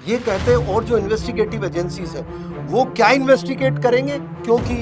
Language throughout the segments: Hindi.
ये कहते हैं, और जो इन्वेस्टिगेटिव एजेंसीज हैं वो क्या इन्वेस्टिगेट करेंगे? क्योंकि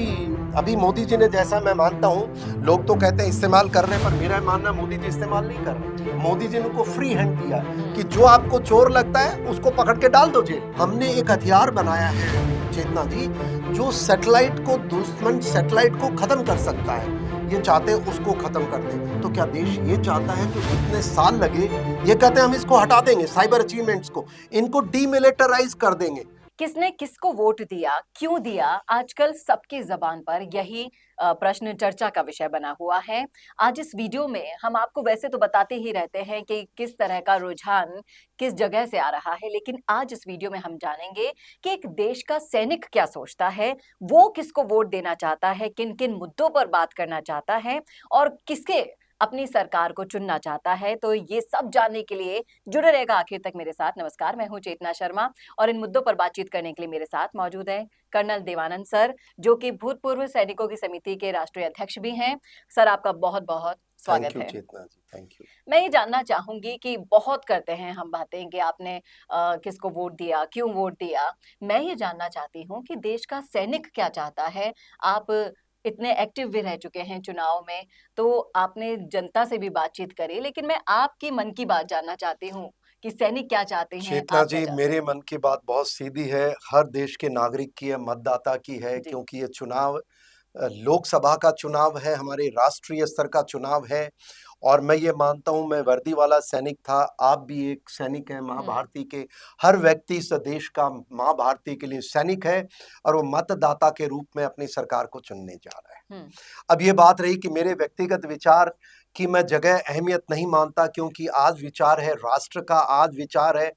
अभी मोदी जी ने, जैसा मैं मानता हूँ, लोग तो कहते हैं इस्तेमाल कर रहे हैं, पर मेरा मानना मोदी जी इस्तेमाल नहीं कर रहे। मोदी जी ने उनको फ्री हैंड दिया कि जो आपको चोर लगता है उसको पकड़ के डाल दो जेल। हमने एक हथियार बनाया है चेतना जी, जो सैटेलाइट को, दुश्मन सैटेलाइट को खत्म कर सकता है। ये चाहते हैं उसको खत्म कर दें। तो क्या देश ये चाहता है कि जितने साल लगे, ये कहते हैं हम इसको हटा देंगे, साइबर अचीवमेंट्स को, इनको डीमिलिटराइज कर देंगे। किसने किसको वोट दिया, क्यों दिया, आजकल सबकी जबान पर यही प्रश्न चर्चा का विषय बना हुआ है। आज इस वीडियो में हम आपको वैसे तो बताते ही रहते हैं कि किस तरह का रुझान किस जगह से आ रहा है, लेकिन आज इस वीडियो में हम जानेंगे कि एक देश का सैनिक क्या सोचता है, वो किसको वोट देना चाहता है, किन किन मुद्दों पर बात करना चाहता है और किसके अपनी सरकार को चुनना चाहता है। तो ये सब जानने के लिए जुड़े रहेगा आखिर तक मेरे साथ। नमस्कार, मैं हूं चेतना शर्मा और इन मुद्दों पर बातचीत करने के लिए मेरे साथ मौजूद हैं कर्नल देवानंद सर, जो कि भूतपूर्व सैनिकों की समिति के राष्ट्रीय अध्यक्ष भी हैं। सर, आपका बहुत बहुत स्वागत थैंक यू है। चेतना जी, थैंक यू। मैं ये जानना चाहूंगी कि बहुत करते हैं हम बातें कि आपने किसको वोट दिया, क्यों वोट दिया। मैं ये जानना चाहती हूँ कि देश का सैनिक क्या चाहता है। आप इतने एक्टिव भी रह चुके हैं चुनाव में, तो आपने जनता से भी बातचीत करी, लेकिन मैं आपकी मन की बात जानना चाहती हूँ कि सैनिक क्या चाहते हैं, चेतना आप क्या जी, चाहते मेरे हैं। मन की बात बहुत सीधी है, हर देश के नागरिक की है, मतदाता की है, जी। क्योंकि ये चुनाव लोकसभा का चुनाव है, हमारे राष्ट्रीय स्तर का चुनाव है। और मैं ये मानता हूं, मैं वर्दी वाला सैनिक था, आप भी एक सैनिक हैं माँ हम्म। भारती के। हर व्यक्ति इस देश का माँ भारती के लिए सैनिक है, और वो मतदाता के रूप में अपनी सरकार को चुनने जा रहा है। हम्म। अब ये बात रही कि मेरे व्यक्तिगत विचार की मैं जगह अहमियत नहीं मानता, क्योंकि आज विचार है राष्ट्र का, आज विचार है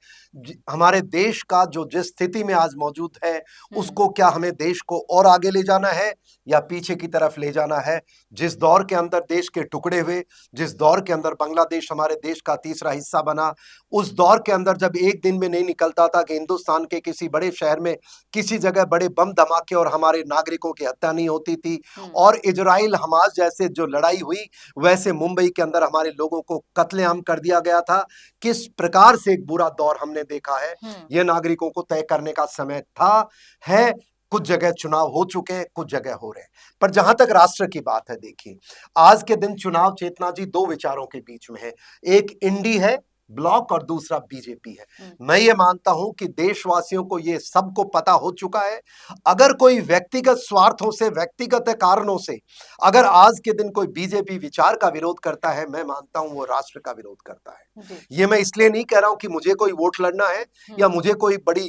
हमारे देश का, जो जिस स्थिति में आज मौजूद है, हम्म। उसको क्या हमें देश को और आगे ले जाना है या पीछे की तरफ ले जाना है। जिस दौर के अंदर देश के टुकड़े हुए, जिस दौर के अंदर बांग्लादेश हमारे देश का तीसरा हिस्सा बना, उस दौर के अंदर जब एक दिन में नहीं निकलता था कि हिंदुस्तान के किसी बड़े शहर में किसी जगह बड़े बम धमाके और हमारे नागरिकों की हत्या नहीं होती थी, हम्म। और इजराइल हमास जैसे जो लड़ाई हुई, वैसे मुंबई के अंदर हमारे लोगों को कत्लेआम कर दिया गया था। किस प्रकार से एक बुरा दौर हमने देखा है, हम्म। यह नागरिकों को तय करने का समय था, है। कुछ जगह चुनाव हो चुके हैं, कुछ जगह हो रहे हैं। पर जहां तक राष्ट्र की बात है, देखिए, आज के दिन चुनाव चेतना जी दो विचारों के बीच में है। एक इंडी है ब्लॉक, और दूसरा बीजेपी है। हम्म। मैं ये मानता हूं कि देशवासियों को ये सबको पता हो चुका है। अगर कोई व्यक्तिगत स्वार्थों से, व्यक्तिगत कारणों से अगर आज के दिन कोई बीजेपी विचार का विरोध करता है, मैं मानता हूं वो राष्ट्र का विरोध करता है। जी। ये मैं इसलिए नहीं कह रहा हूं कि मुझे कोई वोट लड़ना है या मुझे कोई बड़ी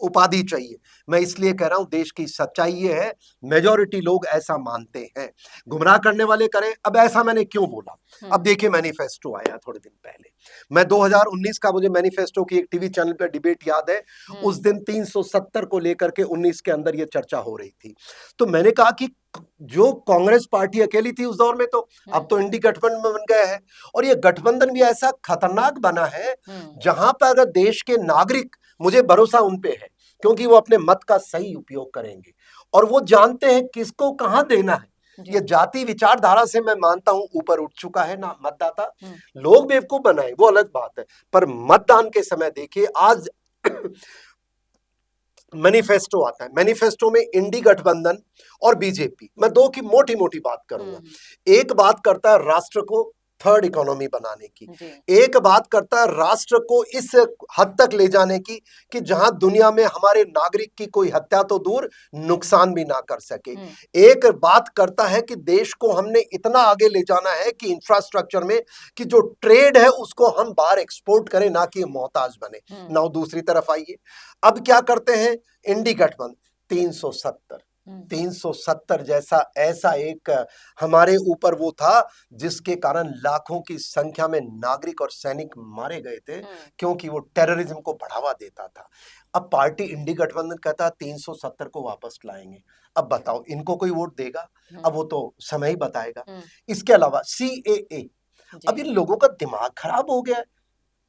उपाधि चाहिए। मैं इसलिए कह रहा हूं, देश की सच्चाई ये है, मेजॉरिटी लोग ऐसा मानते हैं। गुमराह करने वाले करें। अब ऐसा मैंने क्यों बोला? अब देखिए, मैनिफेस्टो आया थोड़े दिन पहले। मैं 2019 का, मुझे मैनिफेस्टो की एक टीवी चैनल पर डिबेट याद है। उस दिन 370 को लेकर के 19 के अंदर ये चर्चा हो रही थी। तो मैंने कहा कि जो कांग्रेस पार्टी अकेली थी उस दौर में, तो अब तो इंडी गठबंधन बन गया है। और ये गठबंधन भी ऐसा खतरनाक बना है, जहां पर अगर देश के नागरिक, मुझे भरोसा उन पे है, क्योंकि वो अपने मत का सही उपयोग करेंगे और वो जानते हैं किसको कहां देना है। ये जाति विचारधारा से मैं मानता हूं ऊपर उठ चुका है ना मतदाता। लोग बेवकूफ बनाए वो अलग बात है, पर मतदान के समय देखिए, आज मैनिफेस्टो आता है, मैनिफेस्टो में इंडी गठबंधन और बीजेपी, मैं दो की मोटी मोटी बात करूंगा। एक बात करता है राष्ट्र को थर्ड इकोनॉमी बनाने की, एक बात करता है राष्ट्र को इस हद तक ले जाने की कि जहां दुनिया में हमारे नागरिक की कोई हत्या तो दूर, नुकसान भी ना कर सके। एक बात करता है कि देश को हमने इतना आगे ले जाना है कि इंफ्रास्ट्रक्चर में, कि जो ट्रेड है उसको हम बाहर एक्सपोर्ट करें, ना कि मोहताज बने ना। दूसरी तरफ आइए, अब क्या करते हैं इंडी गठबंधन, 370 जैसा ऐसा एक हमारे ऊपर वो था, जिसके कारण लाखों की संख्या में नागरिक और सैनिक मारे गए थे, क्योंकि वो टेररिज्म को बढ़ावा देता था। अब पार्टी इंडी गठबंधन कहता 370 को वापस लाएंगे। अब बताओ इनको कोई वोट देगा? अब वो तो समय ही बताएगा। इसके अलावा सीएए, अब इन लोगों का दिमाग खराब हो गया है।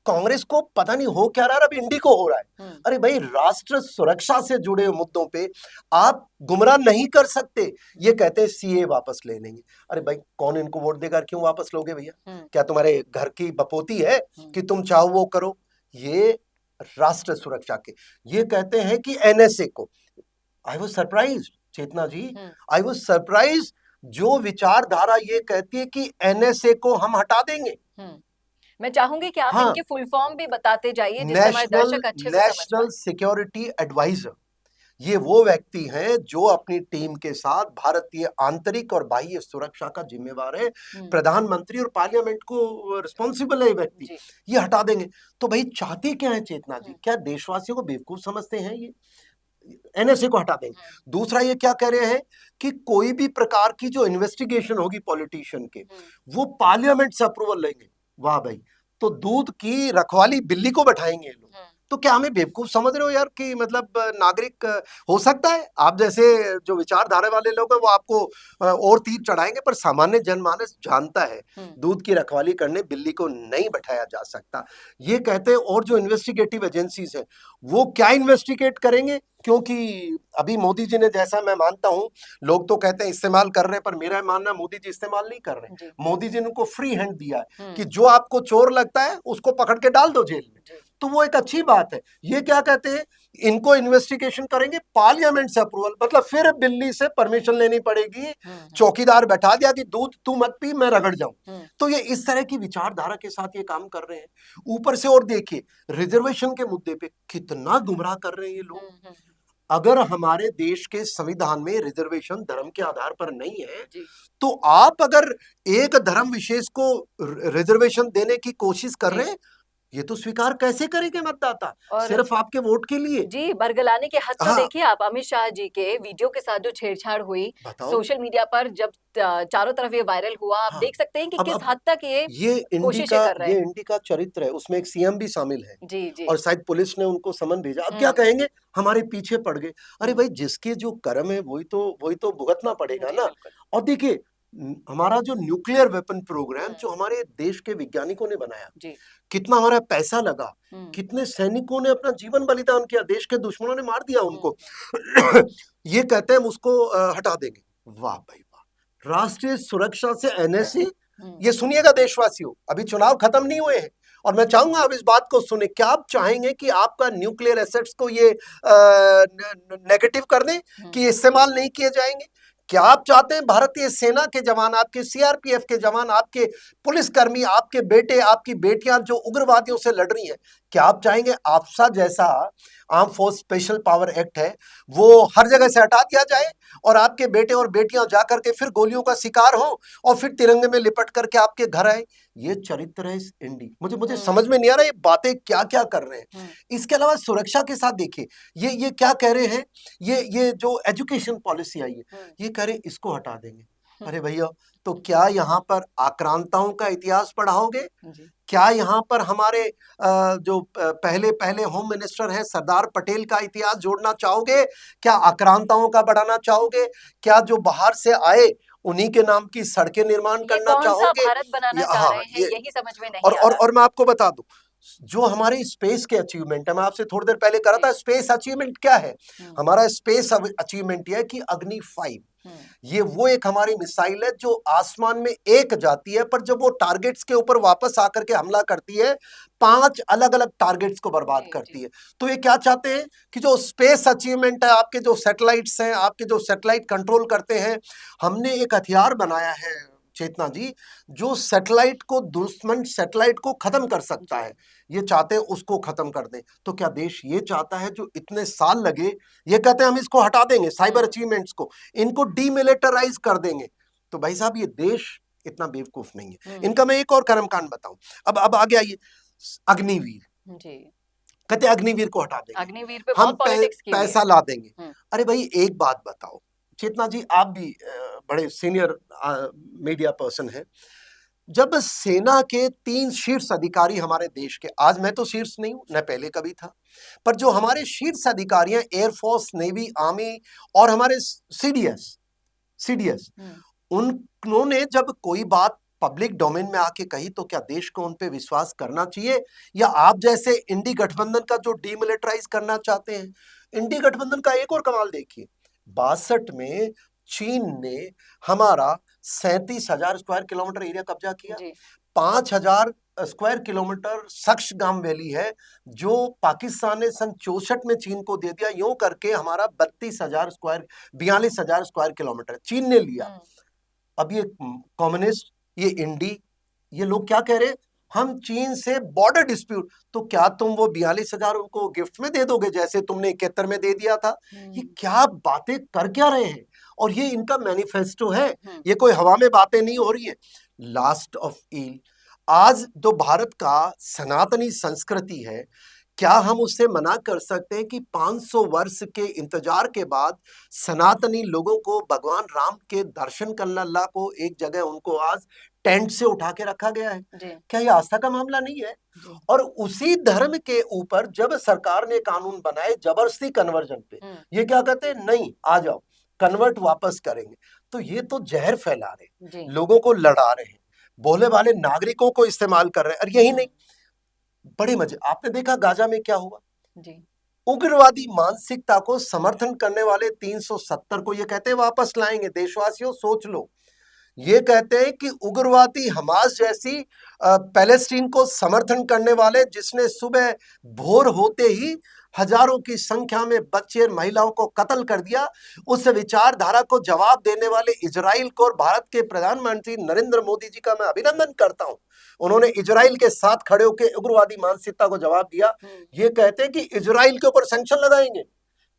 कांग्रेस को पता नहीं हो क्या रहा है, अब इंडी को हो रहा है। अरे भाई, राष्ट्र सुरक्षा से जुड़े मुद्दों पे आप गुमराह नहीं कर सकते। ये कहते हैं सीए वापस ले लेंगे। अरे भाई, कौन इनको वोट देगा? क्यों वापस लोगे भैया? क्या तुम्हारे घर की बपोती है कि तुम चाहो वो करो? ये राष्ट्र सुरक्षा के। ये कहते हैं कि एनएसए को, I was surprise Chetna ji, I was surprise जो विचारधारा ये कहती है कि एनएसए को हम हटा देंगे। मैं चाहूंगी कि आप हाँ, इनके फुल फॉर्म भी बताते जाइए जिससे हमारे दर्शक अच्छे से समझ नेशनल पाएं। सिक्योरिटी एडवाइजर, ये वो व्यक्ति हैं जो अपनी टीम के साथ भारतीय आंतरिक और बाह्य सुरक्षा का जिम्मेवार है। प्रधानमंत्री और पार्लियामेंट को रिस्पॉन्सिबल है ये व्यक्ति। जी। ये हटा देंगे तो भाई चाहते क्या है चेतना जी? क्या देशवासियों को बेवकूफ समझते हैं ये? एनएसए को हटा देंगे। दूसरा ये क्या कह रहे हैं कि कोई भी प्रकार की जो इन्वेस्टिगेशन होगी पॉलिटिशियन के, वो पार्लियामेंट से अप्रूवल लेंगे। वाह भाई, तो दूध की रखवाली बिल्ली को बैठाएंगे लोग। तो क्या हमें बेवकूफ समझ रहे हो यार कि मतलब नागरिक हो सकता है आप जैसे जो विचारधारा वाले लोग हैं वो आपको और तीर चढ़ाएंगे, पर सामान्य जनमानस जानता है दूध की रखवाली करने बिल्ली को नहीं बैठाया जा सकता। ये कहते हैं और जो इन्वेस्टिगेटिव एजेंसीज हैं वो क्या इन्वेस्टिगेट करेंगे, क्योंकि अभी मोदी जी ने, जैसा मैं मानता हूं, लोग तो कहते हैं इस्तेमाल कर रहे हैं, पर मेरा मानना मोदी जी इस्तेमाल नहीं कर रहे। मोदी जी ने उनको फ्री हैंड दिया है कि जो आपको चोर लगता है उसको पकड़ के डाल दो जेल में, तो वो एक अच्छी बात है। ये क्या कहते हैं, इनको इन्वेस्टिगेशन करेंगे पार्लियामेंट से अप्रूवल, मतलब फिर दिल्ली से परमिशन लेनी पड़ेगी। चौकीदार बैठा दिया कि दूध तू मत पी, मैं रगड़ जाऊं। तो ये इस तरह की विचारधारा के साथ ये काम कर रहे हैं। ऊपर से और देखिए रिजर्वेशन के मुद्दे पे कितना गुमराह कर रहे हैं ये लोग। अगर हमारे देश के संविधान में रिजर्वेशन धर्म के आधार पर नहीं है, तो आप अगर एक धर्म विशेष को रिजर्वेशन देने की कोशिश कर रहे हैं, ये तो स्वीकार कैसे करेंगे मतदाता सिर्फ आपके वोट के लिए? जी, बरगलाने के हद तो देखिए आप, अमित शाह जी के वीडियो के साथ जो छेड़छाड़ हुई सोशल मीडिया पर, जब चारों तरफ ये वायरल हुआ, आप देख सकते हैं कि किस हद तक ये कोशिशें कर रहे हैं। ये इंडी का चरित्र है, उसमें एक सीएम भी शामिल है। जी। और शायद पुलिस ने उनको समन भेजा। अब क्या कहेंगे, हमारे पीछे पड़ गए। अरे भाई, जिसके जो कर्म है वही तो भुगतना पड़ेगा ना। और देखिए हमारा जो न्यूक्लियर वेपन प्रोग्राम जो हमारे देश के वैज्ञानिकों ने बनाया, कितना हमारा पैसा लगा, कितने सैनिकों ने अपना जीवन बलिदान किया, देश के दुश्मनों ने मार दिया उनको। ये कहते हैं हम उसको हटा देंगे। वाह भाई वाह, राष्ट्रीय सुरक्षा से एनएसए। ये सुनिएगा देशवासियों, अभी चुनाव खत्म नहीं हुए हैं और मैं चाहूंगा आप इस बात को सुने। क्या आप चाहेंगे कि आपका न्यूक्लियर एसेट्स को ये नेगेटिव कर दें कि इस्तेमाल नहीं किए जाएंगे? क्या आप चाहते हैं भारतीय सेना के जवान, आपके सीआरपीएफ के जवान, आपके पुलिसकर्मी, आपके बेटे, आपकी बेटियां जो उग्रवादियों से लड़ रही हैं, क्या आप चाहेंगे आफ्सा जैसा arm force special power act है वो हर जगह से हटा दिया जाए और आपके बेटे और बेटियां जाकर के फिर गोलियों का शिकार हो और फिर तिरंगे में लिपट करके आपके घर आए? ये चरित्र है इस इंडी। मुझे समझ में नहीं आ रहा ये बातें क्या क्या कर रहे हैं। इसके अलावा सुरक्षा के साथ देखिए ये क्या कह रहे हैं, ये जो एजुकेशन पॉलिसी आई है, ये कह रहे हैं इसको हटा देंगे। अरे भैया, तो क्या यहाँ पर आक्रांताओं का इतिहास पढ़ाओगे? क्या यहाँ पर हमारे जो पहले होम मिनिस्टर हैं सरदार पटेल का इतिहास जोड़ना चाहोगे? क्या आक्रांताओं का बढ़ाना चाहोगे? क्या जो बाहर से आए उन्हीं के नाम की सड़कें निर्माण करना चाहोगे? भारत बनाना चाह रहे हैं, यही समझ में नहीं आ रहा। और मैं आपको बता दूं, जो हमारे स्पेस के अचीवमेंट है, मैं आपसे थोड़ी देर पहले कह रहा था स्पेस अचीवमेंट क्या है। हमारा स्पेस अचीवमेंट यह है कि अग्नि 5, ये वो एक हमारी मिसाइल है जो आसमान में एक जाती है, पर जब वो टारगेट्स के ऊपर वापस आकर के हमला करती है 5 अलग अलग टारगेट्स को बर्बाद करती है। तो ये क्या चाहते हैं कि जो स्पेस अचीवमेंट है, आपके जो सैटेलाइट्स हैं, आपके जो सैटेलाइट कंट्रोल करते हैं, हमने एक हथियार बनाया है चेतना जी जो सैटेलाइट को, दुश्मन सैटेलाइट को खत्म कर सकता है। ये चाहते हैं उसको खत्म कर दें। तो क्या देश ये चाहता है जो इतने साल लगे, ये कहते हैं हम इसको हटा देंगे, साइबर अचीवमेंट्स को, इनको डीमिलिटराइज कर देंगे? तो भाई साहब ये देश इतना बेवकूफ नहीं है। इनका मैं एक और कर्मकांड बताऊं। अब आगे आइए, अग्निवीर जी, कहते अग्निवीर को हटा देंगे, अग्निवीर पे हम पैसा ला देंगे। अरे भाई एक बात बताओ चेतना जी, आप भी बड़े सीनियर मीडिया पर्सन हैं, जब सेना के 3 शीर्ष अधिकारी हमारे देश के, आज मैं तो शीर्ष नहीं हूं, न पहले कभी था, पर जो हमारे शीर्ष अधिकारी हैं एयरफोर्स, नेवी, आर्मी और हमारे सीडीएस, उन्होंने जब कोई बात पब्लिक डोमेन में आके कही तो क्या देश को उन पे विश्वास करना चाहिए, या आप जैसे इंडी गठबंधन का जो डीमिलिटराइज करना चाहते हैं? इंडी गठबंधन का एक और कमाल देखिए, 62 में चीन ने हमारा 37,000 स्क्वायर किलोमीटर एरिया कब्जा किया। 5000 स्क्वायर किलोमीटर सक्सगाम वैली है जो पाकिस्तान ने सन 64 में चीन को दे दिया। यूं करके हमारा 42,000 स्क्वायर किलोमीटर चीन ने लिया। अब ये कम्युनिस्ट, ये इंडी, ये लोग क्या कह रहे हैं, हम चीन से बॉर्डर डिस्प्यूट, तो क्या तुम वो 42,000 उनको गिफ्ट में दे दोगे जैसे तुमने 71 में दे दिया था? ये क्या बातें कर क्या रहे हैं? और ये इनका मैनिफेस्टो है, ये कोई हवा में बातें नहीं हो रही है। लास्ट ऑफ ईल, आज जो भारत का सनातनी संस्कृति है, क्या हम उससे मना कर सकते हैं कि 500 वर्ष के इंतजार के बाद सनातनी लोगों को भगवान राम के दर्शन करना, अल्लाह को एक जगह उनको आज टेंट से उठा के रखा गया है? क्या ये आस्था का मामला नहीं है? और उसी धर्म के ऊपर जब सरकार ने कानून बनाए जबरदस्ती कन्वर्जन पे, ये क्या कहते हैं, नहीं आ जाओ कन्वर्ट वापस करेंगे, तो ये तो जहर फैला रहे, लोगों को लड़ा रहे हैं, भोले भाले नागरिकों को इस्तेमाल कर रहे हैं। और यही नहीं, बड़े मजे, आपने देखा गाजा में क्या हुआ जी? उग्रवादी मानसिकता को समर्थन करने वाले 370 को ये कहते हैं वापस लाएंगे। देशवासियों सोच लो, ये कहते हैं कि उग्रवादी हमास जैसी पैलेस्टीन को समर्थन करने वाले, जिसने सुबह भोर होते ही हजारों की संख्या में बच्चे और महिलाओं को कत्ल कर दिया, उस विचारधारा को जवाब देने वाले इजराइल को और भारत के प्रधानमंत्री नरेंद्र मोदी जी का मैं अभिनंदन करता हूं। उन्होंने इजराइल के साथ खड़े होकर उग्रवादी मानसिकता को जवाब दिया। ये कहते हैं कि इजराइल के ऊपर सैंक्शन लगाएंगे,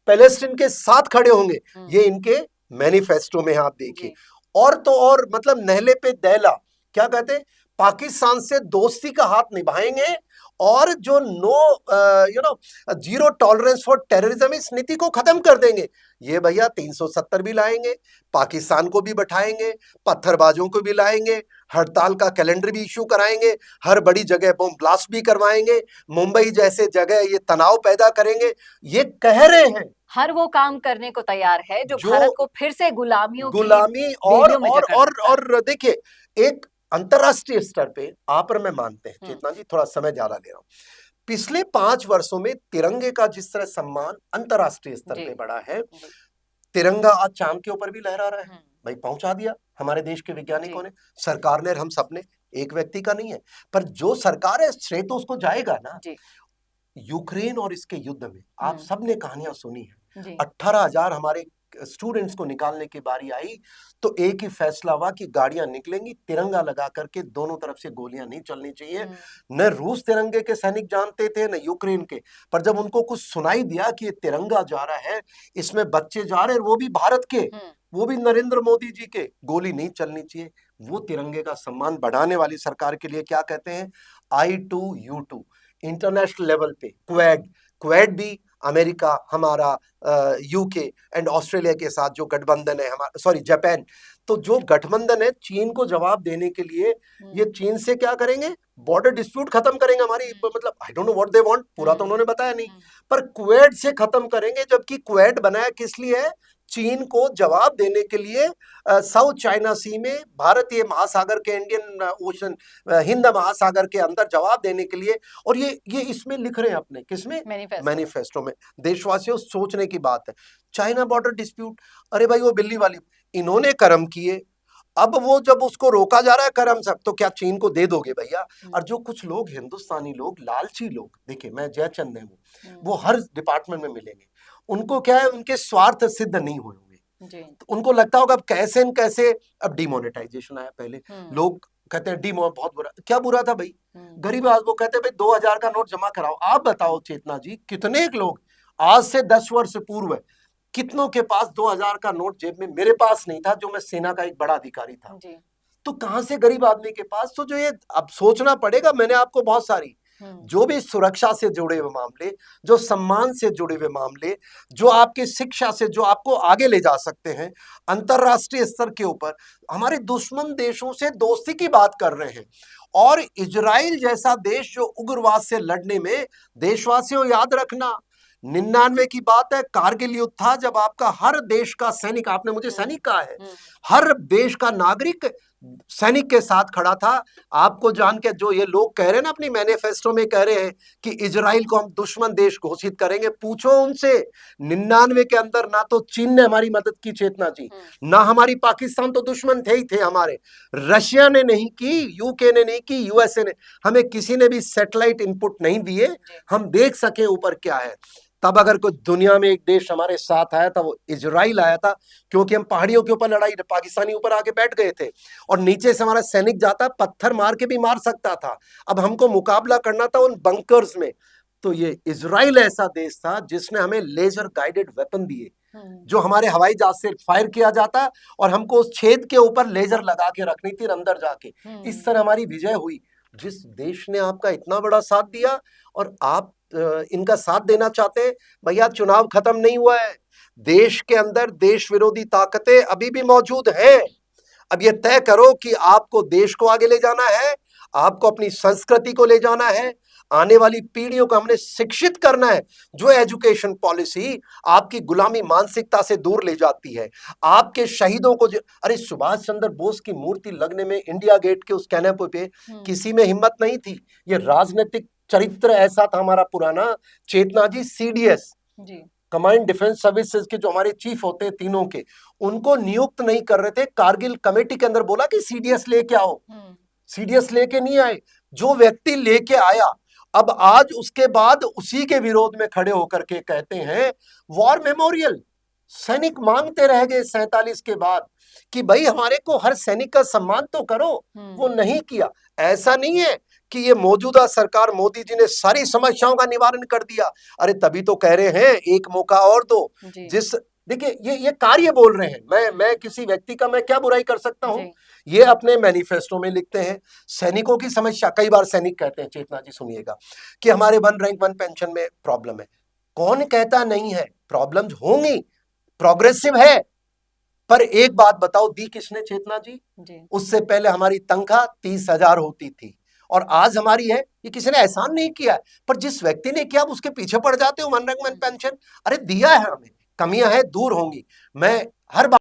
पैलेस्टीन के साथ खड़े होंगे, ये इनके मैनिफेस्टो में आप देखिए। और तो और मतलब नहले पे दैला, क्या कहते हैं, पाकिस्तान से दोस्ती का हाथ निभाएंगे और जो जीरो टॉलरेंस फॉर टेररिज्म इस नीति को खत्म कर देंगे। ये भैया 370 भी लाएंगे, पाकिस्तान को भी बैठाएंगे, पत्थरबाजों को भी लाएंगे, हड़ताल का कैलेंडर भी इशू कराएंगे, हर बड़ी जगह बम ब्लास्ट भी करवाएंगे, मुंबई जैसे जगह ये तनाव पैदा करेंगे। ये कह रहे हैं, हर वो काम करने को तैयार है जो भारत को फिर से गुलामी और देखिए, एक अंतरराष्ट्रीय स्तर पे आप और मैं मानते हैं, चेतना जी थोड़ा समय ज्यादा ले रहा हूं, पिछले 5 वर्षों में तिरंगे का जिस तरह सम्मान अंतरराष्ट्रीय स्तर पे बढ़ा है, तिरंगा आज चांद के ऊपर भी लहरा रहा है। भाई पहुंचा दिया हमारे देश के वैज्ञानिकों ने, सरकार ने, हम सबने, एक व्यक्ति का नहीं है, पर जो सरकार है श्रेय तो उसको जाएगा ना। यूक्रेन और इसके युद्ध में आप सबने कहानियां सुनी है, 18,000 हमारे स्टूडेंट्स को निकालने की बारी आई तो एक ही फैसला हुआ कि गाड़ियां निकलेंगी, तिरंगा लगा करके, दोनों तरफ से गोलियां नहीं चलनी चाहिए। न रूस तिरंगे के सैनिक जानते थे न यूक्रेन के, पर जब उनको कुछ सुनाई दिया कि ये तिरंगा जा रहा है, इसमें बच्चे जा रहे हैं, वो भी भारत के, वो भी नरेंद्र मोदी जी के, गोली नहीं चलनी चाहिए। वो तिरंगे का सम्मान बढ़ाने वाली सरकार के लिए क्या कहते हैं, I2U2 इंटरनेशनल लेवल पे क्वेड भी अमेरिका, हमारा यूके एंड ऑस्ट्रेलिया के साथ जो गठबंधन है हमारा, सॉरी जापान, तो जो गठबंधन है चीन को जवाब देने के लिए, ये चीन से क्या करेंगे, बॉर्डर डिस्प्यूट खत्म करेंगे हमारी, मतलब I don't know what they want, पूरा तो उन्होंने बताया नहीं, पर क्वेड से खत्म करेंगे। जबकि क्वेड बनाया किस लिए है, चीन को जवाब देने के लिए, साउथ चाइना सी में, भारतीय महासागर के, इंडियन ओशन, हिंद महासागर के अंदर जवाब देने के लिए। और ये इसमें लिख रहे हैं अपने, किसमें, मैनिफेस्टो में। देशवासियों सोचने की बात है, चाइना बॉर्डर डिस्प्यूट, अरे भाई वो बिल्ली वाली, इन्होंने कर्म किए, अब वो जब उसको रोका जा रहा है कर्म सब, तो क्या चीन को दे दोगे भैया? और जो कुछ लोग हिंदुस्तानी लोग, लालची लोग, देखिए मैं जयचंद हूँ, वो हर डिपार्टमेंट में मिलेंगे, उनको क्या है, उनके स्वार्थ सिद्ध नहीं हुए होंगे, तो उनको लगता होगा अब कैसे न कैसे, अब डिमोनेटाइजेशन आया, पहले लोग कहते हैं डिमो बहुत बुरा, क्या बुरा था भाई, गरीब आदमी को कहते हैं भाई 2000 का नोट जमा कराओ। आप बताओ चेतना जी, कितने लोग आज से 10 वर्ष पूर्व कितनों के पास 2000 का नोट जेब में, मेरे पास नहीं था, जो मैं सेना का एक बड़ा अधिकारी था, तो कहां से गरीब आदमी के पास, तो जो ये अब सोचना पड़ेगा। मैंने आपको बहुत सारी, जो भी सुरक्षा से जुड़े हुए मामले, जो सम्मान से जुड़े हुए मामले, जो आपकी शिक्षा से, जो आपको आगे ले जा सकते हैं, अंतरराष्ट्रीय स्तर के ऊपर हमारे दुश्मन देशों से दोस्ती की बात कर रहे हैं, और इजराइल जैसा देश जो उग्रवाद से लड़ने में, देशवासियों याद रखना 99 की बात है, कारगिल युद्ध था, जब आपका हर देश का सैनिक, आपने मुझे सैनिक कहा है, हर देश का नागरिक सैनिक के साथ खड़ा था। आपको जान के जो ये लोग कह रहे हैं ना, अपनी मैनिफेस्टो में कह रहे हैं कि इजराइल को हम दुश्मन देश घोषित करेंगे, पूछो उनसे 99 के अंदर ना तो चीन ने हमारी मदद की चेतना जी, ना हमारी पाकिस्तान, तो दुश्मन थे ही थे हमारे, रशिया ने नहीं की, यूके ने नहीं की, यूएसए ने, हमें किसी ने भी सैटेलाइट इनपुट नहीं दिए हम देख सके ऊपर क्या है। तब अगर कोई दुनिया में एक देश हमारे साथ आया था वो इजराइल आया था, क्योंकि हम पहाड़ियों के ऊपर लड़ाई, पाकिस्तानी ऊपर आके बैठ गए थे और नीचे से हमारा सैनिक जाता पत्थर मार के भी मार सकता था, अब हमको मुकाबला करना था उन बंकर्स में। तो ये इजराइल ऐसा देश था जिसने हमें लेजर गाइडेड वेपन दिए, जो हमारे हवाई जहाज से फायर किया जाता और हमको उस छेद के ऊपर लेजर लगा के रखनी थी अंदर जाके। इस तरह हमारी विजय हुई। जिस देश ने आपका इतना बड़ा साथ दिया और आप इनका साथ देना चाहते हैं, भैया चुनाव खत्म नहीं हुआ है, देश के अंदर देश विरोधी ताकतें अभी भी मौजूद हैं। अब ये तय करो कि आपको देश को आगे ले जाना है, आपको अपनी संस्कृति को ले जाना है, आने वाली पीढ़ियों को हमने शिक्षित करना है। जो एजुकेशन पॉलिसी आपकी गुलामी मानसिकता से दूर ले जाती है, आपके शहीदों को अरे सुभाष चंद्र बोस की मूर्ति लगने में इंडिया गेट के उस कैनपे पे किसी में हिम्मत नहीं थी। ये राजनीतिक चरित्र ऐसा था हमारा पुराना, चेतना जी, सीडीएस जी, कमांड डिफेंस सर्विसेज के जो हमारे चीफ होते हैं तीनों के, उनको नियुक्त नहीं कर रहे थे। कारगिल कमेटी के अंदर बोला कि सीडीएस लेके आओ, सीडीएस लेके नहीं आए। जो व्यक्ति लेके आया, अब आज उसके बाद उसी के विरोध में खड़े होकर के कहते हैं वॉर मेमोरियल। सैनिक मांगते रह गए 47 के बाद कि भाई हमारे को हर सैनिक का सम्मान तो करो, वो नहीं किया। ऐसा नहीं है कि ये मौजूदा सरकार मोदी जी ने सारी समस्याओं का निवारण कर दिया, अरे तभी तो कह रहे हैं एक मौका और दो। जिस देखिए ये कार्य बोल रहे हैं, मैं किसी व्यक्ति का मैं क्या बुराई कर सकता हूं, ये अपने मैनिफेस्टो में लिखते हैं। सैनिकों की समस्या, कई बार सैनिक कहते हैं, चेतना जी सुनिएगा, कि हमारे 1 रैंक 1 पेंशन में प्रॉब्लम है। कौन कहता नहीं है, प्रॉब्लम्स होंगी, प्रोग्रेसिव है, पर एक बात बताओ, दी किसने चेतना जी? उससे पहले हमारी तनख्वाह 30,000 होती थी और आज हमारी है, ये किसी ने एहसान नहीं किया है, पर जिस व्यक्ति ने किया आप उसके पीछे पड़ जाते हो। 1 रैंक 1 पेंशन, अरे दिया है हमें, कमियां हैं, दूर होंगी। मैं हर बात